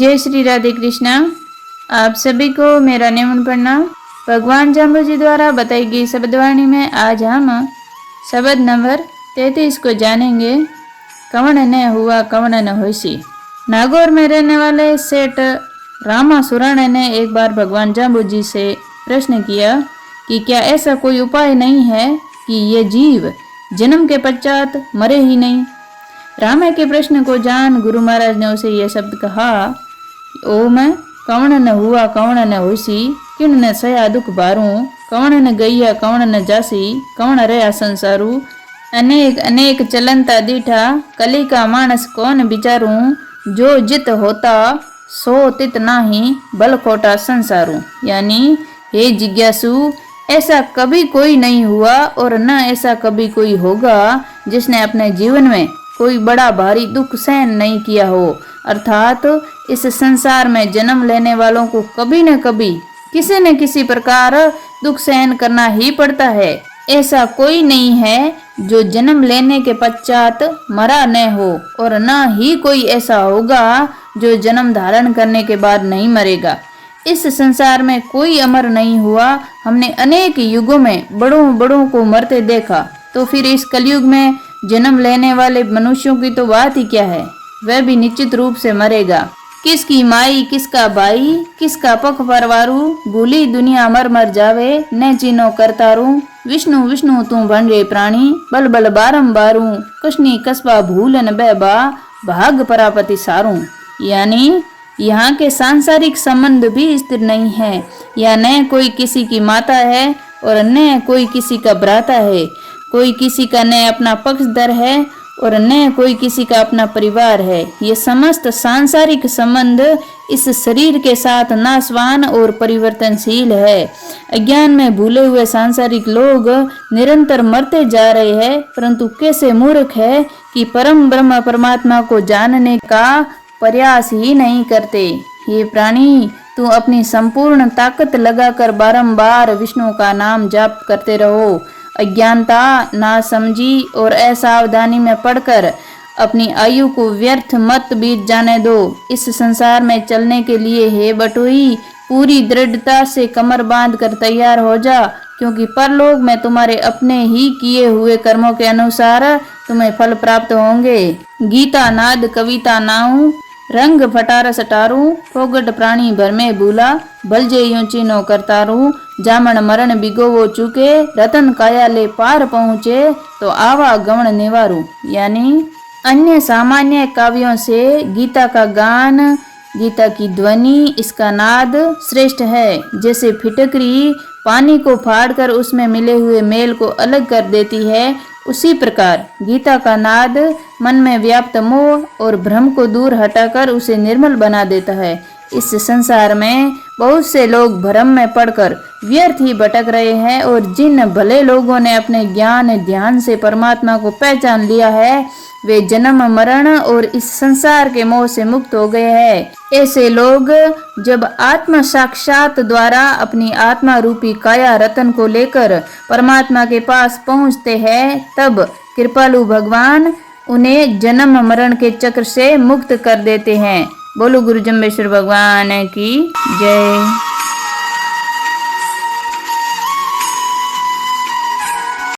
जय श्री राधे कृष्णा। आप सभी को मेरा निमन प्रणाम। भगवान जाम्बू जी द्वारा बताई गई शब्दवाणी में आज हम शब्द नंबर 33 को जानेंगे। कवन न हुआ कवन न होसी। नागौर में रहने वाले सेठ रामा सुराणे ने एक बार भगवान जाम्बू जी से प्रश्न किया कि क्या ऐसा कोई उपाय नहीं है कि ये जीव जन्म के पश्चात मरे ही नहीं। रामा के प्रश्न को जान गुरु महाराज ने उसे यह शब्द कहा, ओम कवण न हुआ कवण न होसी, किन न सया दुख बारू, कवण न गैया कवण न जासी, कवण रया संसारू। अनेक अनेक चलंता दीठा, कली का मानस कौन विचारू, जो जित होता सो तित नाही, बल खोटा संसारू। यानी हे जिज्ञासु, ऐसा कभी कोई नहीं हुआ और न ऐसा कभी कोई होगा जिसने अपने जीवन में कोई बड़ा भारी दुख सहन नहीं किया हो। अर्थात इस संसार में जन्म लेने वालों को कभी न कभी किसी न किसी प्रकार दुख सहन करना ही पड़ता है। ऐसा कोई नहीं है जो जन्म लेने के पश्चात मरा न हो और न ही कोई ऐसा होगा जो जन्म धारण करने के बाद नहीं मरेगा। इस संसार में कोई अमर नहीं हुआ। हमने अनेक युगों में बड़ों बड़ों को मरते देखा, तो फिर इस कलयुग में जन्म लेने वाले मनुष्यों की तो बात ही क्या है। वह भी निश्चित रूप से मरेगा। किसकी माई किसका भाई किसका पख परवारू, भूली दुनिया मर मर जावे न चीनो करतारू। विष्णु विष्णु तू भंडे प्राणी, बल बल बारंबारू, कशनी कस्बा भूलन बेबा, भाग परापति सारू। यानी यहाँ के सांसारिक संबंध भी स्थिर नहीं है। या न कोई किसी की माता है और न कोई किसी का भ्राता है। कोई किसी का न अपना पक्षधर है और न कोई किसी का अपना परिवार है। ये समस्त सांसारिक संबंध इस शरीर के साथ नाशवान और परिवर्तनशील है। अज्ञान में भूले हुए सांसारिक लोग निरंतर मरते जा रहे हैं, परंतु कैसे मूर्ख है कि परम ब्रह्म परमात्मा को जानने का प्रयास ही नहीं करते। ये प्राणी, तू अपनी संपूर्ण ताकत लगाकर बारंबार विष्णु का नाम जाप करते रहो। अज्ञानता, नासमझी और असावधानी में पड़कर अपनी आयु को व्यर्थ मत बीत जाने दो। इस संसार में चलने के लिए हे बटोई, पूरी दृढ़ता से कमर बांध कर तैयार हो जा, क्योंकि परलोक में तुम्हारे अपने ही किए हुए कर्मों के अनुसार तुम्हें फल प्राप्त होंगे। गीता नाद कविता नाऊ, रंग फटार सटारू, फोगट प्राणी भर में भूला, भलजे यूं चीनो करतारू। जामन मरण बिगो वो चुके, रतन काया ले पार पहुँचे, तो आवा गवण निवारू। यानी अन्य सामान्य काव्यों से गीता का गान, गीता की ध्वनि, इसका नाद श्रेष्ठ है। जैसे फिटकरी पानी को फाड़कर उसमें मिले हुए मेल को अलग कर देती है, उसी प्रकार गीता का नाद मन में व्याप्त मोह और भ्रम को दूर हटाकर उसे निर्मल बना देता है। इस संसार में बहुत से लोग भ्रम में पड़कर व्यर्थ ही भटक रहे हैं, और जिन भले लोगों ने अपने ज्ञान ध्यान से परमात्मा को पहचान लिया है, वे जन्म मरण और इस संसार के मोह से मुक्त हो गए हैं। ऐसे लोग जब आत्म साक्षात द्वारा अपनी आत्मा रूपी काया रतन को लेकर परमात्मा के पास पहुंचते हैं, तब कृपालु भगवान उन्हें जन्म मरण के चक्र से मुक्त कर देते हैं। बोलो गुरु जम्बेश्वर भगवान की जय।